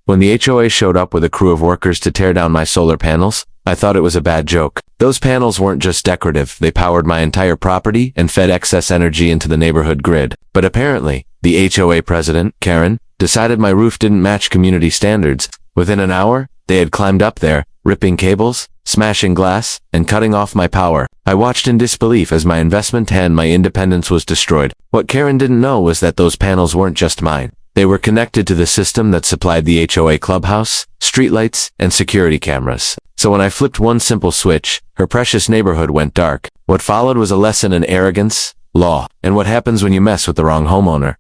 When the HOA showed up with a crew of workers to tear down my solar panels, I thought it was a bad joke. Those panels weren't just decorative, they powered my entire property and fed excess energy into the neighborhood grid. But apparently, the HOA president, Karen, decided my roof didn't match community standards. Within an hour, they had climbed up there, ripping cables, smashing glass, and cutting off my power. I watched in disbelief as my investment and my independence was destroyed. What Karen didn't know was that those panels weren't just mine. They were connected to the system that supplied the HOA clubhouse, streetlights, and security cameras. So when I flipped one simple switch, her precious neighborhood went dark. What followed was a lesson in arrogance, law, and what happens when you mess with the wrong homeowner.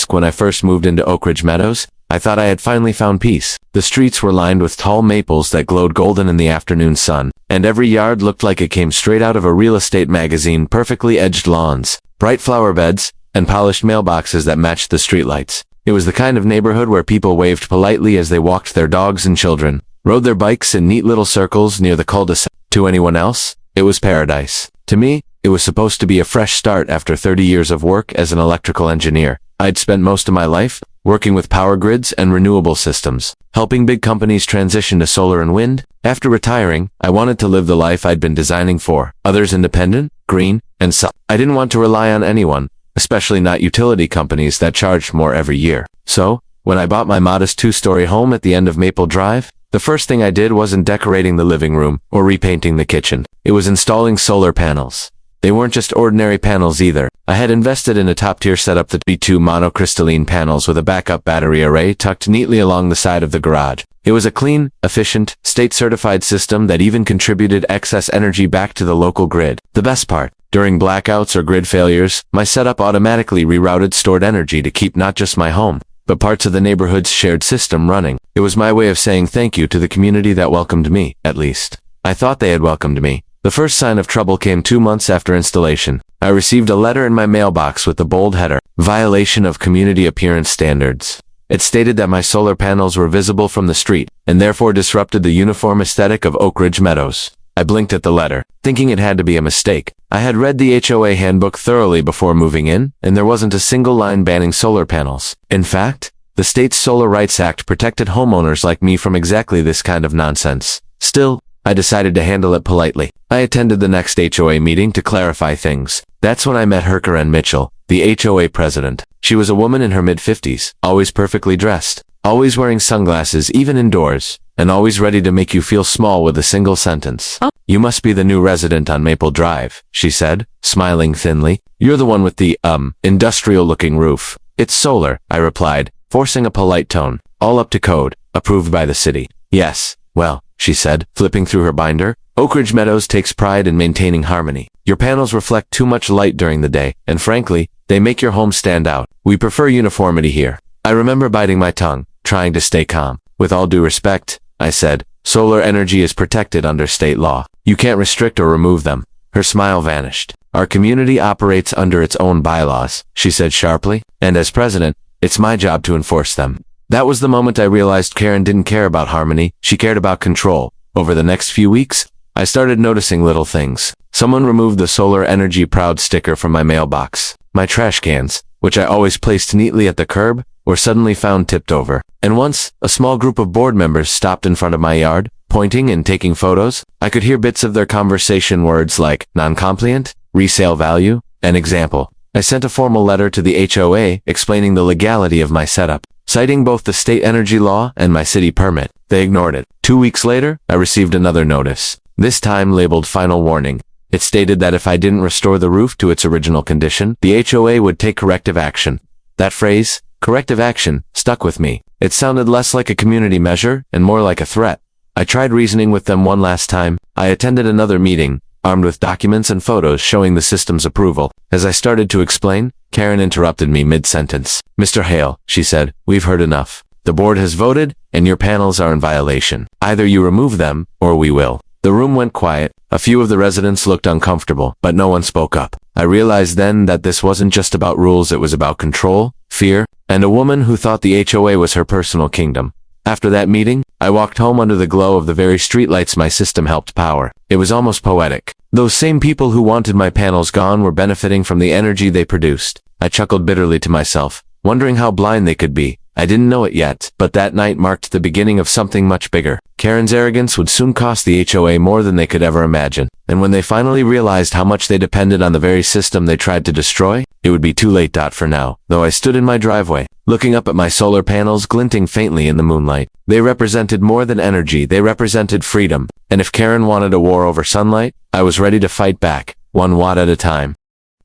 When I first moved into Oak Ridge Meadows, I thought I had finally found peace. The streets were lined with tall maples that glowed golden in the afternoon sun, and every yard looked like it came straight out of a real estate magazine. Perfectly edged lawns, bright flower beds, and polished mailboxes that matched the streetlights. It was the kind of neighborhood where people waved politely as they walked their dogs and children, rode their bikes in neat little circles near the cul-de-sac. To anyone else, it was paradise. To me, it was supposed to be a fresh start after 30 years of work as an electrical engineer. I'd spent most of my life working with power grids and renewable systems, helping big companies transition to solar and wind. After retiring, I wanted to live the life I'd been designing for others: independent, green, and self. I didn't want to rely on anyone, especially not utility companies that charged more every year. So, when I bought my modest 2-story home at the end of Maple Drive, the first thing I did wasn't decorating the living room or repainting the kitchen. It was installing solar panels. They weren't just ordinary panels either. I had invested in a top-tier setup that be 2 monocrystalline panels with a backup battery array tucked neatly along the side of the garage. It was a clean, efficient, state-certified system that even contributed excess energy back to the local grid. The best part, during blackouts or grid failures, my setup automatically rerouted stored energy to keep not just my home, but parts of the neighborhood's shared system running. It was my way of saying thank you to the community that welcomed me, at least. I thought they had welcomed me. The first sign of trouble came 2 months after installation. I received a letter in my mailbox with the bold header, "Violation of Community Appearance Standards." It stated that my solar panels were visible from the street, and therefore disrupted the uniform aesthetic of Oak Ridge Meadows. I blinked at the letter, thinking it had to be a mistake. I had read the HOA handbook thoroughly before moving in, and there wasn't a single line banning solar panels. In fact, the state's Solar Rights Act protected homeowners like me from exactly this kind of nonsense. Still, I decided to handle it politely. I attended the next HOA meeting to clarify things. That's when I met Herker Mitchell, the HOA president. She was a woman in her mid-50s, always perfectly dressed, always wearing sunglasses even indoors, and always ready to make you feel small with a single sentence. "You must be the new resident on Maple Drive," she said, smiling thinly. "You're the one with the, industrial-looking roof." "It's solar," I replied, forcing a polite tone. "All up to code, approved by the city." "Yes, well," she said, flipping through her binder, "Oak Ridge Meadows takes pride in maintaining harmony. Your panels reflect too much light during the day, and frankly, they make your home stand out. We prefer uniformity here." I remember biting my tongue, trying to stay calm. "With all due respect," I said, "solar energy is protected under state law. You can't restrict or remove them." Her smile vanished. "Our community operates under its own bylaws," she said sharply, "and as president, it's my job to enforce them." That was the moment I realized Karen didn't care about harmony, she cared about control. Over the next few weeks, I started noticing little things. Someone removed the Solar Energy Proud sticker from my mailbox. My trash cans, which I always placed neatly at the curb, were suddenly found tipped over. And once, a small group of board members stopped in front of my yard, pointing and taking photos. I could hear bits of their conversation, words like non-compliant, resale value, and example. I sent a formal letter to the HOA explaining the legality of my setup, citing both the state energy law and my city permit. They ignored it. 2 weeks later, I received another notice, this time labeled Final Warning. It stated that if I didn't restore the roof to its original condition, the HOA would take corrective action. That phrase, corrective action, stuck with me. It sounded less like a community measure and more like a threat. I tried reasoning with them one last time. I attended another meeting, armed with documents and photos showing the system's approval. As I started to explain, Karen interrupted me mid-sentence. "Mr. Hale," she said, "we've heard enough. The board has voted, and your panels are in violation. Either you remove them, or we will." The room went quiet. A few of the residents looked uncomfortable, but no one spoke up. I realized then that this wasn't just about rules, it was about control, fear, and a woman who thought the HOA was her personal kingdom. After that meeting, I walked home under the glow of the very streetlights my system helped power. It was almost poetic. Those same people who wanted my panels gone were benefiting from the energy they produced. I chuckled bitterly to myself, wondering how blind they could be. I didn't know it yet, but that night marked the beginning of something much bigger. Karen's arrogance would soon cost the HOA more than they could ever imagine. And when they finally realized how much they depended on the very system they tried to destroy, it would be too late. For now, though, I stood in my driveway, looking up at my solar panels glinting faintly in the moonlight. They represented more than energy, they represented freedom. And if Karen wanted a war over sunlight, I was ready to fight back, 1 watt at a time.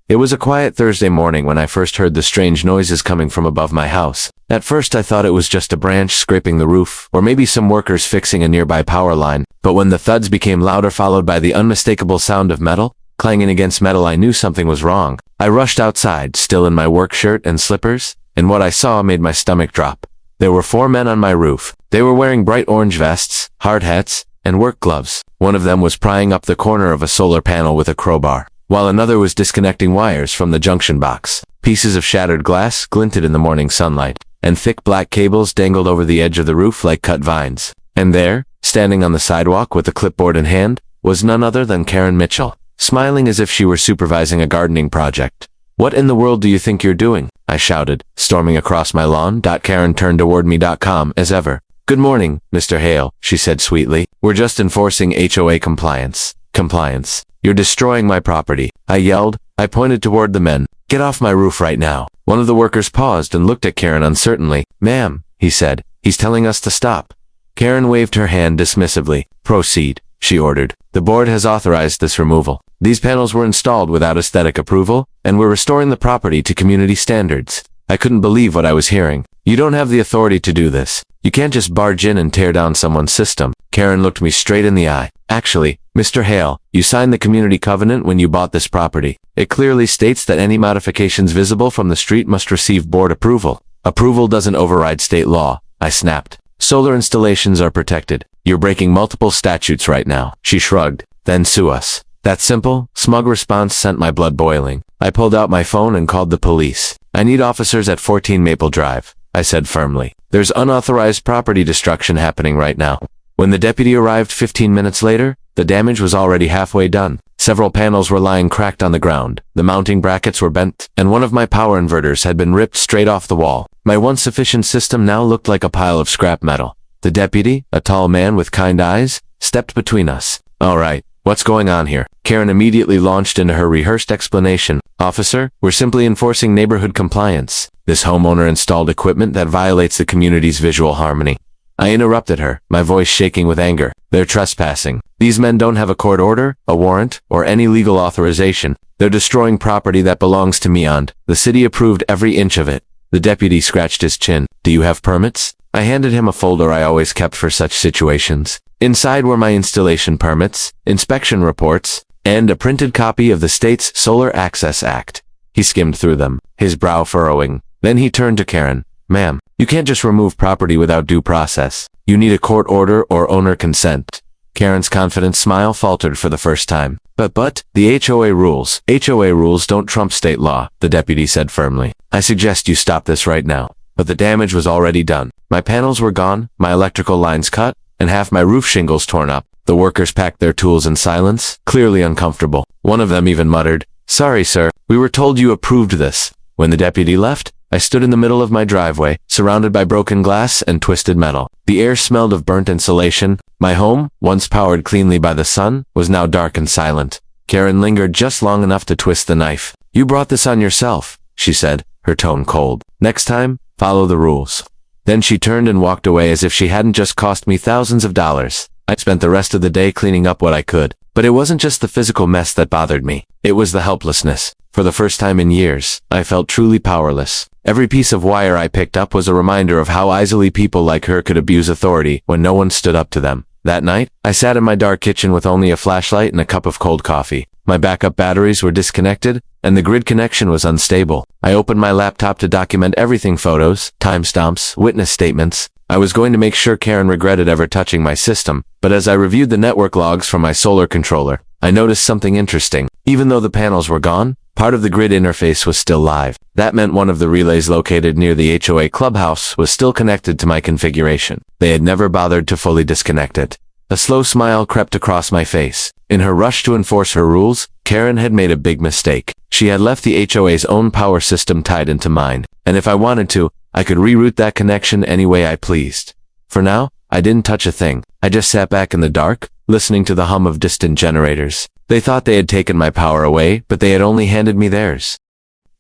It was a quiet Thursday morning when I first heard the strange noises coming from above my house. At first I thought it was just a branch scraping the roof, or maybe some workers fixing a nearby power line, but when the thuds became louder followed by the unmistakable sound of metal clanging against metal, I knew something was wrong. I rushed outside, still in my work shirt and slippers, and what I saw made my stomach drop. There were 4 men on my roof. They were wearing bright orange vests, hard hats, and work gloves. One of them was prying up the corner of a solar panel with a crowbar, while another was disconnecting wires from the junction box. Pieces of shattered glass glinted in the morning sunlight, and thick black cables dangled over the edge of the roof like cut vines. And there, standing on the sidewalk with a clipboard in hand, was none other than Karen Mitchell, smiling as if she were supervising a gardening project. "What in the world do you think you're doing?" I shouted, storming across my lawn. Karen turned toward me, calm as ever. "Good morning, Mr. Hale," she said sweetly. "We're just enforcing HOA compliance." "Compliance? You're destroying my property," I yelled. I pointed toward the men. "Get off my roof right now." One of the workers paused and looked at Karen uncertainly. "Ma'am," he said, "he's telling us to stop." Karen waved her hand dismissively. "Proceed," she ordered. "The board has authorized this removal. These panels were installed without aesthetic approval, and we're restoring the property to community standards." I couldn't believe what I was hearing. "You don't have the authority to do this. You can't just barge in and tear down someone's system." Karen looked me straight in the eye. "Actually, Mr. Hale, you signed the community covenant when you bought this property. It clearly states that any modifications visible from the street must receive board approval." "Approval doesn't override state law," I snapped. "Solar installations are protected. You're breaking multiple statutes right now." She shrugged. "Then sue us." That simple, smug response sent my blood boiling. I pulled out my phone and called the police. "I need officers at 14 Maple Drive," I said firmly. "There's unauthorized property destruction happening right now." When the deputy arrived 15 minutes later, the damage was already halfway done. Several panels were lying cracked on the ground, the mounting brackets were bent, and one of my power inverters had been ripped straight off the wall. My once sufficient system now looked like a pile of scrap metal. The deputy, a tall man with kind eyes, stepped between us. "All right, what's going on here?" Karen immediately launched into her rehearsed explanation. "Officer, we're simply enforcing neighborhood compliance. This homeowner installed equipment that violates the community's visual harmony." I interrupted her, my voice shaking with anger. "They're trespassing. These men don't have a court order, a warrant, or any legal authorization. They're destroying property that belongs to me, and the city approved every inch of it." The deputy scratched his chin. "Do you have permits?" I handed him a folder I always kept for such situations. Inside were my installation permits, inspection reports, and a printed copy of the state's Solar Access Act. He skimmed through them, his brow furrowing. Then he turned to Karen. "Ma'am, you can't just remove property without due process. You need a court order or owner consent." Karen's confident smile faltered for the first time. But, the HOA rules. HOA rules don't trump state law," the deputy said firmly. "I suggest you stop this right now." But the damage was already done. My panels were gone, my electrical lines cut, and half my roof shingles torn up. The workers packed their tools in silence, clearly uncomfortable. One of them even muttered, "Sorry, sir, we were told you approved this." When the deputy left, I stood in the middle of my driveway, surrounded by broken glass and twisted metal. The air smelled of burnt insulation. My home, once powered cleanly by the sun, was now dark and silent. Karen lingered just long enough to twist the knife. "You brought this on yourself," she said, her tone cold. "Next time, follow the rules." Then she turned and walked away as if she hadn't just cost me thousands of dollars. I spent the rest of the day cleaning up what I could. But it wasn't just the physical mess that bothered me. It was the helplessness. For the first time in years, I felt truly powerless. Every piece of wire I picked up was a reminder of how easily people like her could abuse authority when no one stood up to them. That night, I sat in my dark kitchen with only a flashlight and a cup of cold coffee. My backup batteries were disconnected, and the grid connection was unstable. I opened my laptop to document everything: photos, timestamps, witness statements. I was going to make sure Karen regretted ever touching my system, but as I reviewed the network logs from my solar controller, I noticed something interesting. Even though the panels were gone, part of the grid interface was still live. That meant one of the relays located near the HOA clubhouse was still connected to my configuration. They had never bothered to fully disconnect it. A slow smile crept across my face. In her rush to enforce her rules, Karen had made a big mistake. She had left the HOA's own power system tied into mine, and if I wanted to, I could reroute that connection any way I pleased. For now, I didn't touch a thing. I just sat back in the dark, listening to the hum of distant generators. They thought they had taken my power away, but they had only handed me theirs.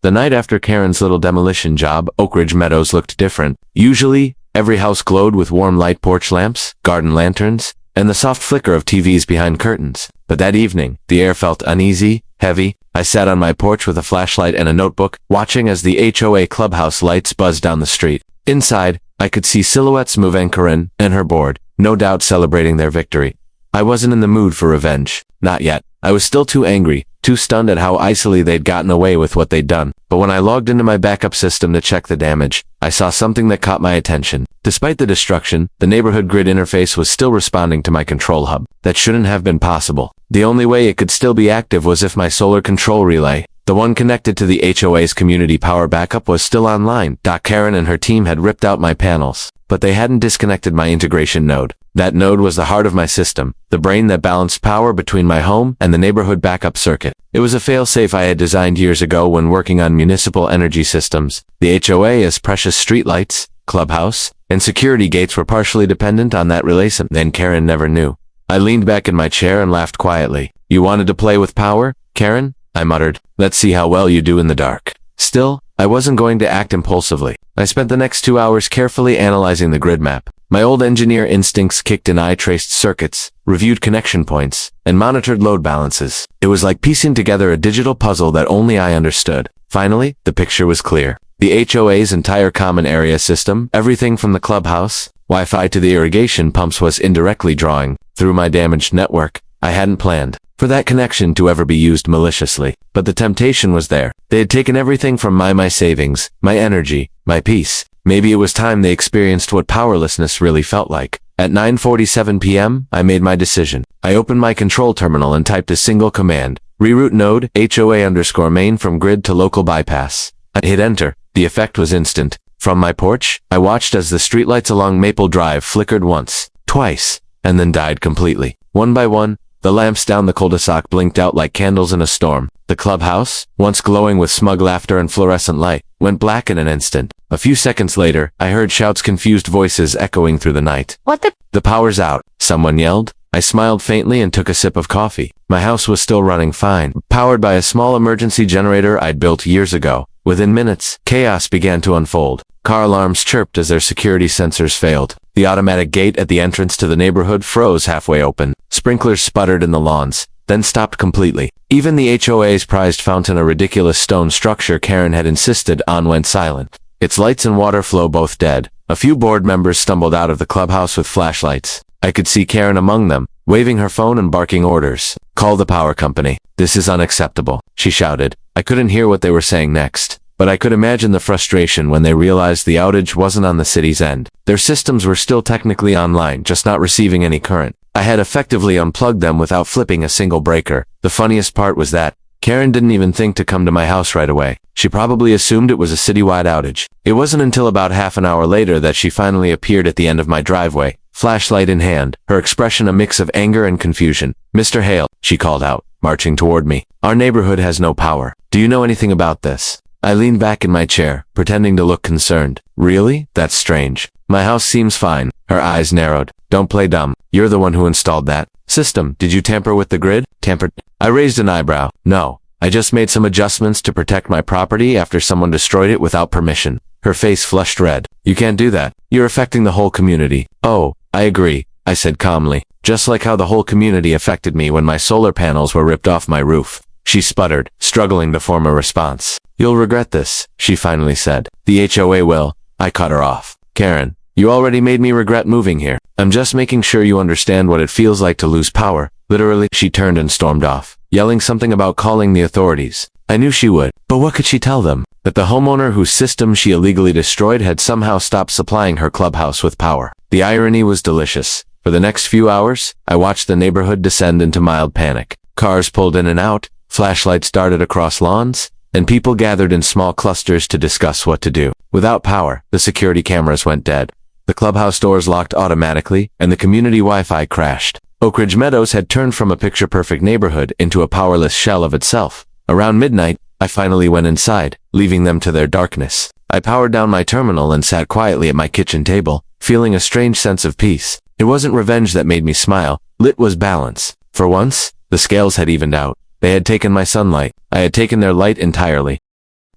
The night after Karen's little demolition job, Oak Ridge Meadows looked different. Usually, every house glowed with warm light porch lamps, garden lanterns, and the soft flicker of TVs behind curtains. But that evening, the air felt uneasy, heavy. I sat on my porch with a flashlight and a notebook, watching as the HOA clubhouse lights buzzed down the street. Inside, I could see silhouettes moving Karen and her board, no doubt celebrating their victory. I wasn't in the mood for revenge. Not yet. I was still too angry, too stunned at how icily they'd gotten away with what they'd done. But when I logged into my backup system to check the damage, I saw something that caught my attention. Despite the destruction, the neighborhood grid interface was still responding to my control hub. That shouldn't have been possible. The only way it could still be active was if my solar control relay, the one connected to the HOA's community power backup, was still online. Karen and her team had ripped out my panels, but they hadn't disconnected my integration node. That node was the heart of my system, the brain that balanced power between my home and the neighborhood backup circuit. It was a failsafe I had designed years ago when working on municipal energy systems. The HOA's precious streetlights, clubhouse, and security gates were partially dependent on that relay system. Then Karen never knew. I leaned back in my chair and laughed quietly. "You wanted to play with power, Karen?" I muttered. "Let's see how well you do in the dark." Still, I wasn't going to act impulsively. I spent the next 2 hours carefully analyzing the grid map. My old engineer instincts kicked in. I traced circuits, reviewed connection points, and monitored load balances. It was like piecing together a digital puzzle that only I understood. Finally, the picture was clear. The HOA's entire common area system, everything from the clubhouse, Wi-Fi to the irrigation pumps, was indirectly drawing, through my damaged network. I hadn't planned for that connection to ever be used maliciously, but the temptation was there. They had taken everything from my savings, my energy, my peace. Maybe it was time they experienced what powerlessness really felt like. At 9:47 p.m., I made my decision. I opened my control terminal and typed a single command: reroute node HOA_main from grid to local bypass. I hit enter. The effect was instant. From my porch, I watched as the streetlights along Maple Drive flickered once, twice, and then died completely. One by one, the lamps down the cul-de-sac blinked out like candles in a storm. The clubhouse, once glowing with smug laughter and fluorescent light, went black in an instant. A few seconds later, I heard shouts, confused voices echoing through the night. "What the—" "The power's out," someone yelled. I smiled faintly and took a sip of coffee. My house was still running fine, powered by a small emergency generator I'd built years ago. Within minutes, chaos began to unfold. Car alarms chirped as their security sensors failed. The automatic gate at the entrance to the neighborhood froze halfway open. Sprinklers sputtered in the lawns, then stopped completely. Even the HOA's prized fountain, a ridiculous stone structure Karen had insisted on, went silent. Its lights and water flow both dead. A few board members stumbled out of the clubhouse with flashlights. I could see Karen among them, waving her phone and barking orders. "Call the power company. This is unacceptable," she shouted. I couldn't hear what they were saying next, but I could imagine the frustration when they realized the outage wasn't on the city's end. Their systems were still technically online, just not receiving any current. I had effectively unplugged them without flipping a single breaker. The funniest part was that Karen didn't even think to come to my house right away. She probably assumed it was a citywide outage. It wasn't until about half an hour later that she finally appeared at the end of my driveway, flashlight in hand, her expression a mix of anger and confusion. "Mr. Hale," she called out, marching toward me. "Our neighborhood has no power. Do you know anything about this?" I leaned back in my chair, pretending to look concerned. "Really? That's strange. My house seems fine." Her eyes narrowed. "Don't play dumb. You're the one who installed that system. Did you tamper with the grid?" "Tampered?" I raised an eyebrow. "No. I just made some adjustments to protect my property after someone destroyed it without permission." Her face flushed red. "You can't do that. You're affecting the whole community." "Oh, I agree," I said calmly. "Just like how the whole community affected me when my solar panels were ripped off my roof." She sputtered, struggling to form a response. "You'll regret this," she finally said. "The HOA will." I cut her off. "Karen, you already made me regret moving here. I'm just making sure you understand what it feels like to lose power." Literally, she turned and stormed off, yelling something about calling the authorities. I knew she would, but what could she tell them? That the homeowner whose system she illegally destroyed had somehow stopped supplying her clubhouse with power. The irony was delicious. For the next few hours, I watched the neighborhood descend into mild panic. Cars pulled in and out, flashlights darted across lawns, and people gathered in small clusters to discuss what to do. Without power, the security cameras went dead. The clubhouse doors locked automatically, and the community Wi-Fi crashed. Oak Ridge Meadows had turned from a picture-perfect neighborhood into a powerless shell of itself. Around midnight, I finally went inside, leaving them to their darkness. I powered down my terminal and sat quietly at my kitchen table, feeling a strange sense of peace. It wasn't revenge that made me smile. It was balance. For once, the scales had evened out. They had taken my sunlight. I had taken their light entirely.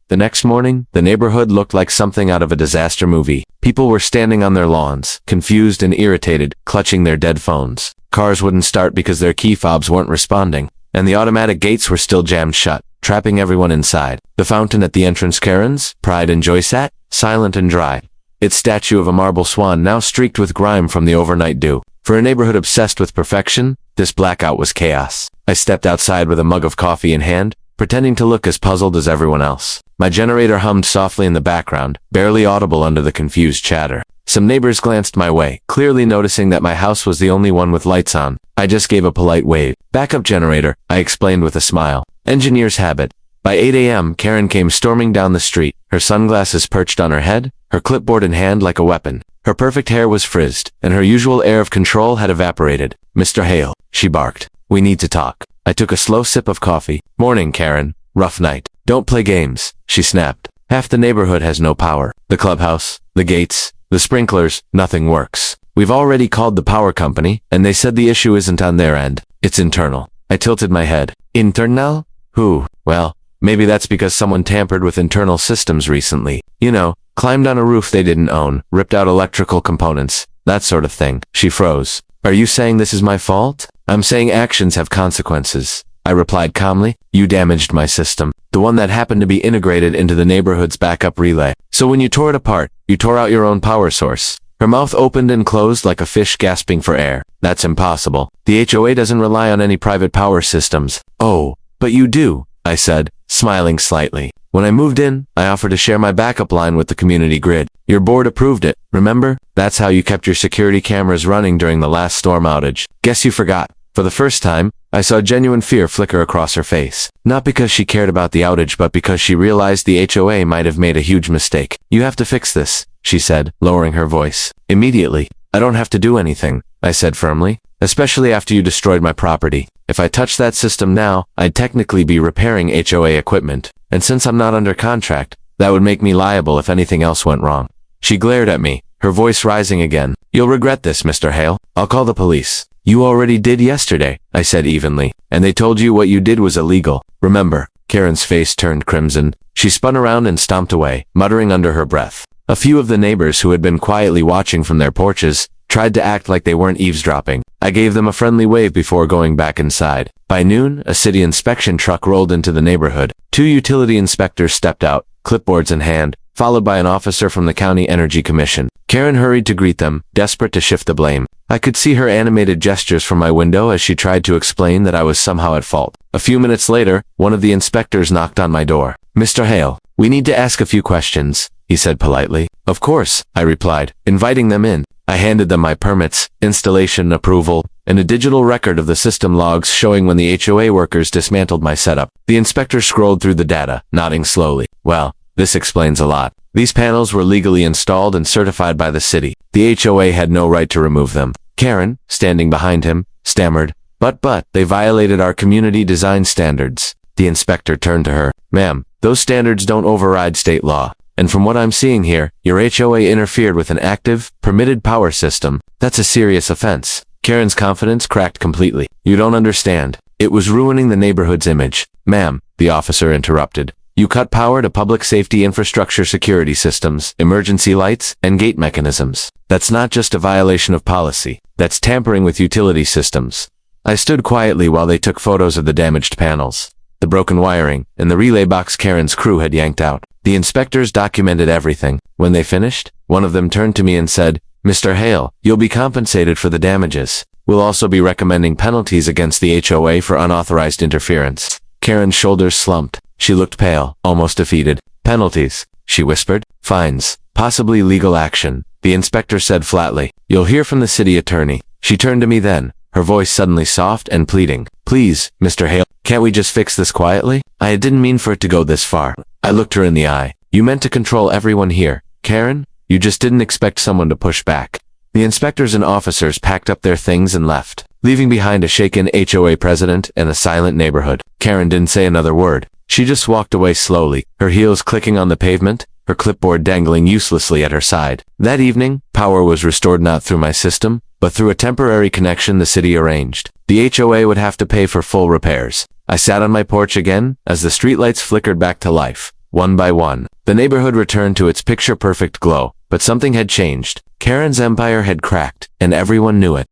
The next morning, the neighborhood looked like something out of a disaster movie. People were standing on their lawns, confused and irritated, clutching their dead phones. Cars wouldn't start because their key fobs weren't responding, and the automatic gates were still jammed shut, trapping everyone inside. The fountain at the entrance, Karen's, Pride and Joy sat, silent and dry, its statue of a marble swan now streaked with grime from the overnight dew. For a neighborhood obsessed with perfection, this blackout was chaos. I stepped outside with a mug of coffee in hand, pretending to look as puzzled as everyone else. My generator hummed softly in the background, barely audible under the confused chatter. Some neighbors glanced my way, clearly noticing that my house was the only one with lights on. I just gave a polite wave. Backup generator, I explained with a smile. Engineer's habit. By 8 a.m., Karen came storming down the street, her sunglasses perched on her head, her clipboard in hand like a weapon. Her perfect hair was frizzed, and her usual air of control had evaporated. "Mr. Hale," she barked. "We need to talk." I took a slow sip of coffee. "Morning, Karen. Rough night." "Don't play games," she snapped. "Half the neighborhood has no power. The clubhouse, the gates, the sprinklers, nothing works. We've already called the power company, and they said the issue isn't on their end. It's internal." I tilted my head. "Internal? Who?" "Well, maybe that's because someone tampered with internal systems recently. You know, climbed on a roof they didn't own, ripped out electrical components, that sort of thing." She froze. "Are you saying this is my fault?" "I'm saying actions have consequences," I replied calmly. "You damaged my system, the one that happened to be integrated into the neighborhood's backup relay. So when you tore it apart, you tore out your own power source." Her mouth opened and closed like a fish gasping for air. "That's impossible. The HOA doesn't rely on any private power systems." "Oh, but you do," I said, smiling slightly. "When I moved in, I offered to share my backup line with the community grid. Your board approved it, remember? That's how you kept your security cameras running during the last storm outage. Guess you forgot." For the first time, I saw genuine fear flicker across her face. Not because she cared about the outage, but because she realized the HOA might have made a huge mistake. "You have to fix this," she said, lowering her voice. "Immediately." "I don't have to do anything," I said firmly. "Especially after you destroyed my property. If I touched that system now, I'd technically be repairing HOA equipment. And since I'm not under contract, that would make me liable if anything else went wrong." She glared at me, her voice rising again. "You'll regret this, Mr. Hale. I'll call the police." "You already did yesterday," I said evenly. "And they told you what you did was illegal. Remember?" Karen's face turned crimson. She spun around and stomped away, muttering under her breath. A few of the neighbors who had been quietly watching from their porches tried to act like they weren't eavesdropping. I gave them a friendly wave before going back inside. By noon, a city inspection truck rolled into the neighborhood. 2 utility inspectors stepped out, clipboards in hand, followed by an officer from the County Energy Commission. Karen hurried to greet them, desperate to shift the blame. I could see her animated gestures from my window as she tried to explain that I was somehow at fault. A few minutes later, one of the inspectors knocked on my door. "Mr. Hale, we need to ask a few questions," he said politely. "Of course," I replied, inviting them in. I handed them my permits, installation approval, and a digital record of the system logs showing when the HOA workers dismantled my setup. The inspector scrolled through the data, nodding slowly. "Well, this explains a lot. These panels were legally installed and certified by the city. The HOA had no right to remove them." Karen, standing behind him, stammered, But, they violated our community design standards." The inspector turned to her. "Ma'am, those standards don't override state law. And from what I'm seeing here, your HOA interfered with an active, permitted power system. That's a serious offense." Karen's confidence cracked completely. "You don't understand. It was ruining the neighborhood's image." "Ma'am," the officer interrupted. "You cut power to public safety infrastructure security systems, emergency lights, and gate mechanisms. That's not just a violation of policy. That's tampering with utility systems." I stood quietly while they took photos of the damaged panels, the broken wiring, and the relay box Karen's crew had yanked out. The inspectors documented everything. When they finished, one of them turned to me and said, "Mr. Hale, you'll be compensated for the damages. We'll also be recommending penalties against the HOA for unauthorized interference." Karen's shoulders slumped. She looked pale, almost defeated. "Penalties," she whispered. "Fines. Possibly legal action," the inspector said flatly. "You'll hear from the city attorney." She turned to me then, her voice suddenly soft and pleading. "Please, Mr. Hale, can't we just fix this quietly? I didn't mean for it to go this far." I looked her in the eye. "You meant to control everyone here, Karen. You just didn't expect someone to push back." The inspectors and officers packed up their things and left, leaving behind a shaken HOA president and a silent neighborhood. Karen didn't say another word. She just walked away slowly, her heels clicking on the pavement, her clipboard dangling uselessly at her side. That evening, power was restored not through my system, but through a temporary connection the city arranged. The HOA would have to pay for full repairs. I sat on my porch again, as the streetlights flickered back to life. One by one, the neighborhood returned to its picture-perfect glow, but something had changed. Karen's empire had cracked, and everyone knew it.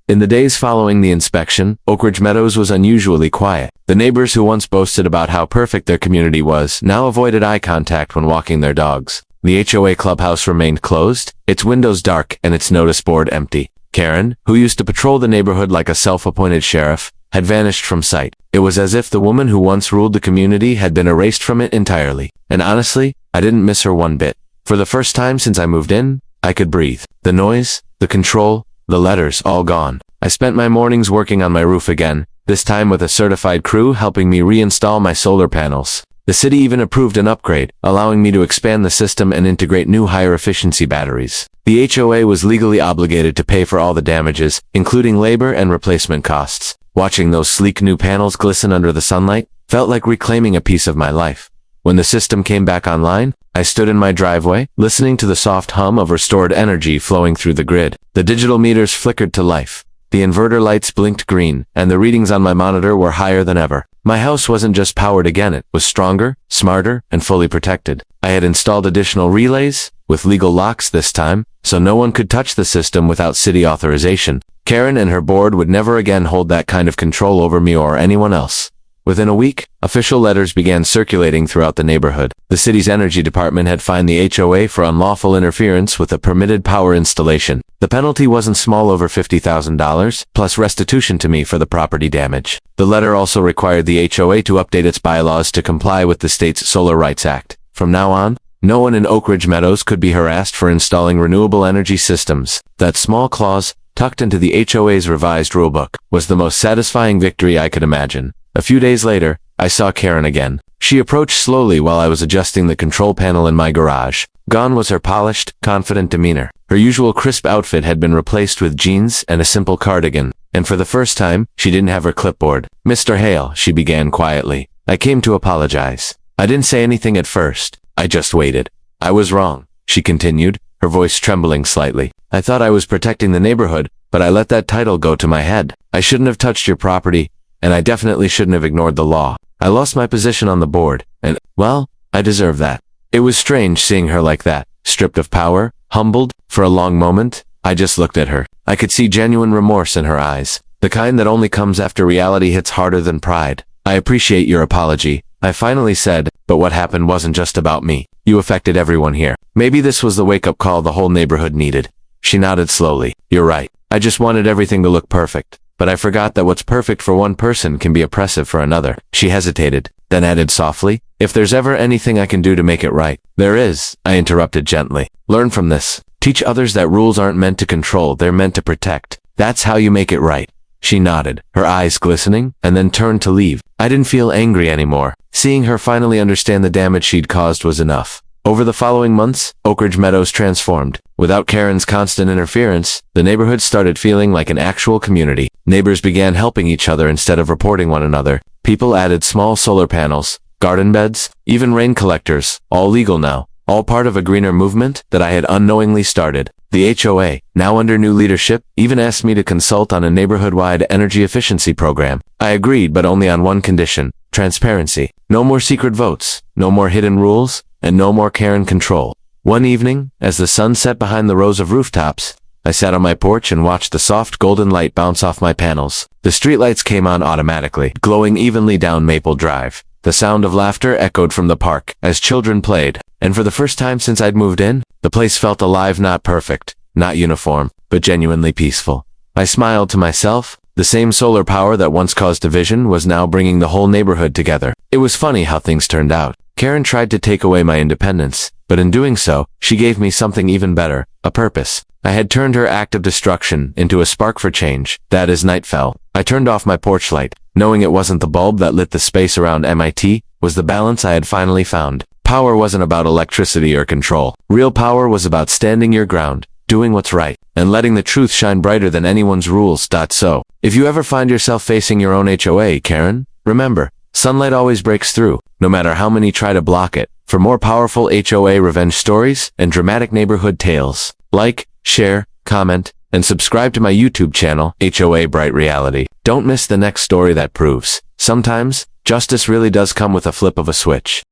In the days following the inspection, Oak Ridge Meadows was unusually quiet. The neighbors who once boasted about how perfect their community was now avoided eye contact when walking their dogs. The HOA clubhouse remained closed, its windows dark and its notice board empty. Karen, who used to patrol the neighborhood like a self-appointed sheriff, had vanished from sight. It was as if the woman who once ruled the community had been erased from it entirely. And honestly, I didn't miss her one bit. For the first time since I moved in, I could breathe. The noise, the control, the letters, all gone. I spent my mornings working on my roof again, this time with a certified crew helping me reinstall my solar panels. The city even approved an upgrade, allowing me to expand the system and integrate new higher efficiency batteries. The HOA was legally obligated to pay for all the damages, including labor and replacement costs. Watching those sleek new panels glisten under the sunlight felt like reclaiming a piece of my life. When the system came back online, I stood in my driveway, listening to the soft hum of restored energy flowing through the grid. The digital meters flickered to life. The inverter lights blinked green, and the readings on my monitor were higher than ever. My house wasn't just powered again, it was stronger, smarter, and fully protected. I had installed additional relays, with legal locks this time, so no one could touch the system without city authorization. Karen and her board would never again hold that kind of control over me or anyone else. Within a week, official letters began circulating throughout the neighborhood. The city's energy department had fined the HOA for unlawful interference with a permitted power installation. The penalty wasn't small, over $50,000, plus restitution to me for the property damage. The letter also required the HOA to update its bylaws to comply with the state's Solar Rights Act. From now on, no one in Oak Ridge Meadows could be harassed for installing renewable energy systems. That small clause, tucked into the HOA's revised rulebook, was the most satisfying victory I could imagine. A few days later, I saw Karen again. She approached slowly while I was adjusting the control panel in my garage. Gone was her polished, confident demeanor. Her usual crisp outfit had been replaced with jeans and a simple cardigan, and for the first time, she didn't have her clipboard. "Mr. Hale," she began quietly, "I came to apologize. I didn't say anything at first. I just waited. I was wrong," she continued, her voice trembling slightly. "I thought I was protecting the neighborhood, but I let that title go to my head. I shouldn't have touched your property, and I definitely shouldn't have ignored the law. I lost my position on the board, and, well, I deserve that." It was strange seeing her like that, stripped of power, humbled. For a long moment, I just looked at her. I could see genuine remorse in her eyes, the kind that only comes after reality hits harder than pride. "I appreciate your apology," I finally said, "but what happened wasn't just about me. You affected everyone here. Maybe this was the wake-up call the whole neighborhood needed." She nodded slowly. "You're right. I just wanted everything to look perfect. But I forgot that what's perfect for one person can be oppressive for another." She hesitated, then added softly, "If there's ever anything I can do to make it right." "There is," I interrupted gently. "Learn from this. Teach others that rules aren't meant to control, they're meant to protect. That's how you make it right." She nodded, her eyes glistening, and then turned to leave. I didn't feel angry anymore. Seeing her finally understand the damage she'd caused was enough. Over the following months, Oak Ridge Meadows transformed. Without Karen's constant interference, the neighborhood started feeling like an actual community. Neighbors began helping each other instead of reporting one another. People added small solar panels, garden beds, even rain collectors, all legal now, all part of a greener movement that I had unknowingly started. The HOA, now under new leadership, even asked me to consult on a neighborhood-wide energy efficiency program. I agreed, but only on one condition: transparency. No more secret votes, no more hidden rules, and no more Karen control. One evening, as the sun set behind the rows of rooftops, I sat on my porch and watched the soft golden light bounce off my panels. The streetlights came on automatically, glowing evenly down Maple Drive. The sound of laughter echoed from the park as children played, and for the first time since I'd moved in, the place felt alive, not perfect, not uniform, but genuinely peaceful. I smiled to myself. The same solar power that once caused division was now bringing the whole neighborhood together. It was funny how things turned out. Karen tried to take away my independence, but in doing so, she gave me something even better: a purpose. I had turned her act of destruction into a spark for change. That as night fell, I turned off my porch light, knowing it wasn't the bulb that lit the space around MIT, was the balance I had finally found. Power wasn't about electricity or control. Real power was about standing your ground, doing what's right, and letting the truth shine brighter than anyone's rules. So, if you ever find yourself facing your own HOA, Karen, remember, Sunlight always breaks through, no matter how many try to block it. For more powerful HOA revenge stories and dramatic neighborhood tales, like, share, comment, and subscribe to my YouTube channel, HOA Bright Reality. Don't miss the next story that proves, sometimes, justice really does come with a flip of a switch.